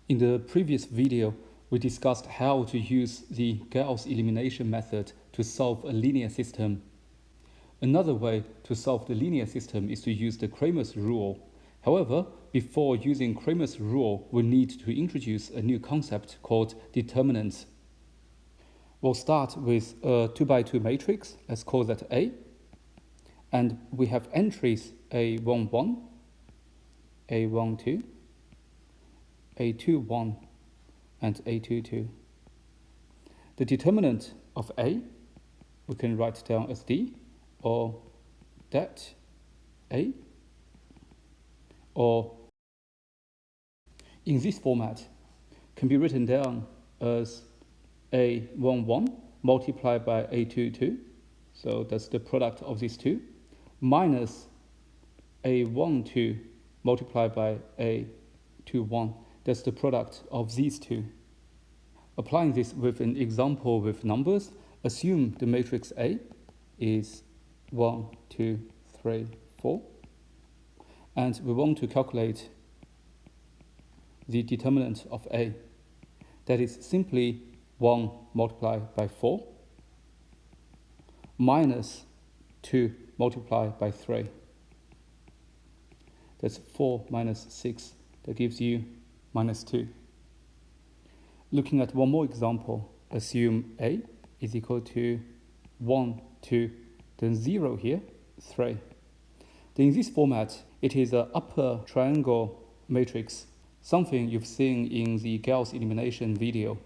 In the previous video, we discussed how to use the Gauss elimination method to solve a linear system. Another way to solve the linear system is to use the Cramer's rule. However, before using Cramer's rule, we need to introduce a new concept called determinants. We'll start with a 2x2 matrix. Let's call that A. And we have entries A11, A12, A21, and A22. The determinant of A, we can write down as D, or that A, or in this format, can be written down as A11 multiplied by A22, so that's the product of these two, minus A12 multiplied by A21, that's the product of these two. Applying this with an example with numbers, assume the matrix A is 1, 2, 3, 4, and we want to calculate the determinant of A. That is simply 1 multiplied by 4 minus 2 multiplied by 3. That's 4 minus 6. That gives you minus 2. Looking at one more example, assume A is equal to 1, 2, then 0 here, 3. Then in this format, it is an upper triangle matrix, something you've seen in the Gauss elimination video.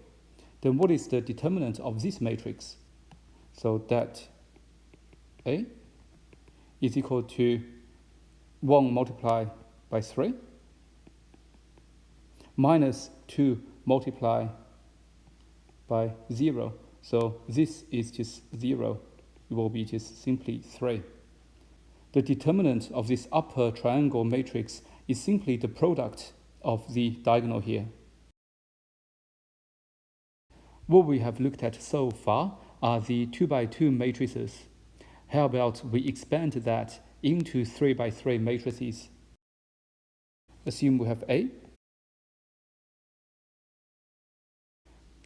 Then what is the determinant of this matrix? So that A is equal to 1 multiplied by 3 minus 2 multiplied by 0. So this is just 0. It will be just simply 3. The determinant of this upper triangle matrix is simply the product of the diagonal here. What we have looked at so far are the 2x2 matrices. How about we expand that into 3x3 matrices? Assume we have A.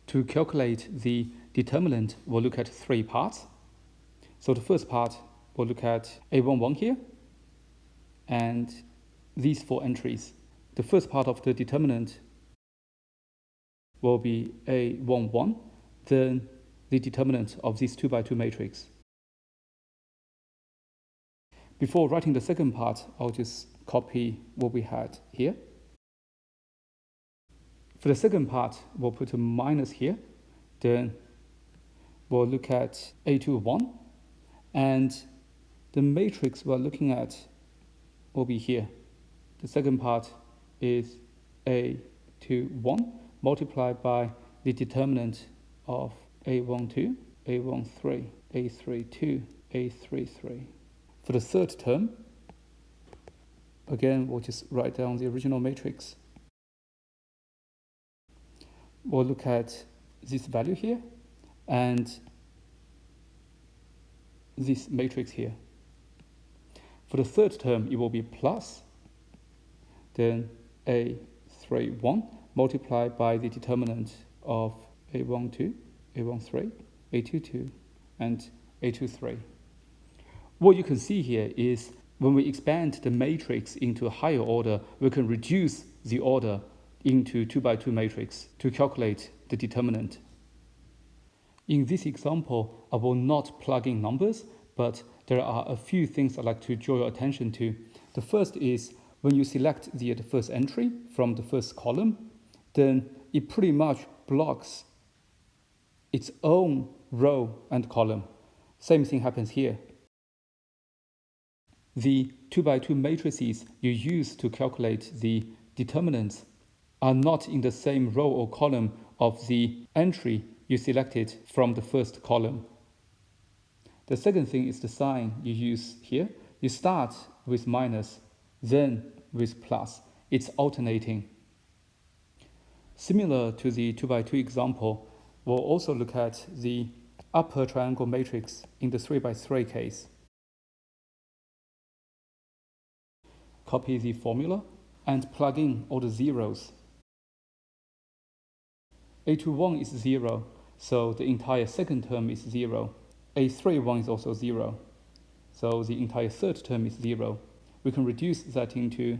To calculate the determinant, we'll look at 3 parts. So the first part, we'll look at A11 here, and these 4 entries. The first part of the determinant will be A11, then the determinant of this 2x2 matrix. Before writing the second part, I'll just copy what we had here. For the second part, we'll put a minus here. Then we'll look at A21. And the matrix we're looking at will be here. The second part is A21 multiplied by the determinant of A12, A13, A32, A33. For the third term, again, we'll just write down the original matrix. We'll look at this value here and this matrix here. For the third term, it will be plus, then A31 multiplied by the determinant of A12, A13, A22, and A23. What you can see here is when we expand the matrix into a higher order, we can reduce the order into 2x2 matrix to calculate the determinant. In this example, I will not plug in numbers, but there are a few things I'd like to draw your attention to. The first is when you select the first entry from the first column, then it pretty much blocks its own row and column. Same thing happens here. The 2x2 matrices you use to calculate the determinants are not in the same row or column of the entry you selected from the first column. The second thing is the sign you use here. You start with minus, then with plus. It's alternating. Similar to the 2x2 example, we'll also look at the upper triangle matrix in the 3x3 case. Copy the formula and plug in all the zeros. A21 is 0, so the entire second term is 0. A31 is also 0, so the entire third term is 0. We can reduce that into...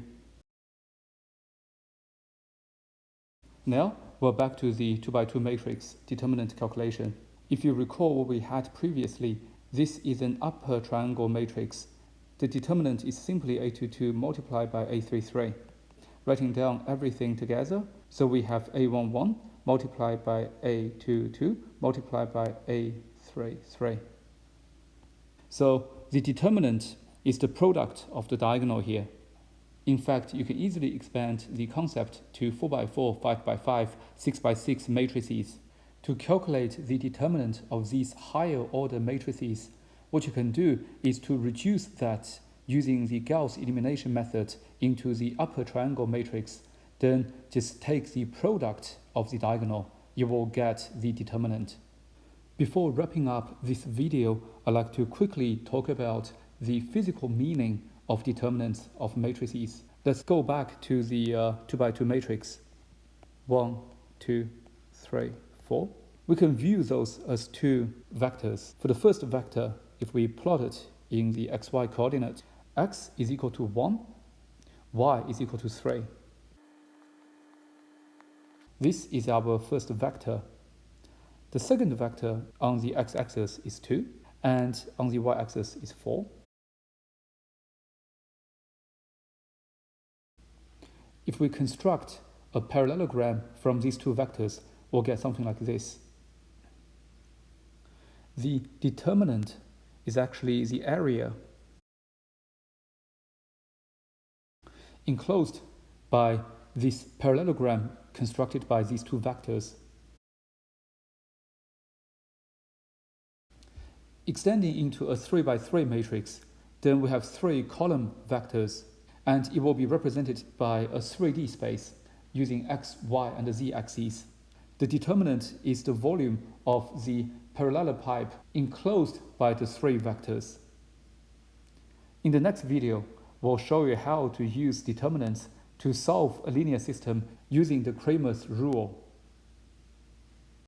Now, we're back to the 2x2 matrix determinant calculation. If you recall what we had previously, this is an upper triangle matrix. The determinant is simply A22 multiplied by A33. Writing down everything together, so we have A11 multiplied by A22 multiplied by A33. So the determinant is the product of the diagonal here. In fact, you can easily expand the concept to 4x4, 5x5, 6x6 matrices. To calculate the determinant of these higher order matrices, what you can do is to reduce that using the Gauss elimination method into the upper triangle matrix. Then just take the product of the diagonal. You will get the determinant. Before wrapping up this video, I'd like to quickly talk about the physical meaning of determinants of matrices. Let's go back to the 2x2 matrix. 1, 2, 3, 4. We can view those as two vectors. For the first vector, if we plot it in the xy coordinate, x is equal to 1, y is equal to 3. This is our first vector. The second vector on the x-axis is 2, and on the y-axis is 4. If we construct a parallelogram from these two vectors, we'll get something like this. The determinant is actually the area enclosed by this parallelogram constructed by these two vectors. Extending into a 3x3 matrix, then we have 3 column vectors, and it will be represented by a 3D space using x, y, and the z axes. The determinant is the volume of the parallelopipe enclosed by the 3 vectors. In the next video, we'll show you how to use determinants to solve a linear system using the Cramer's rule.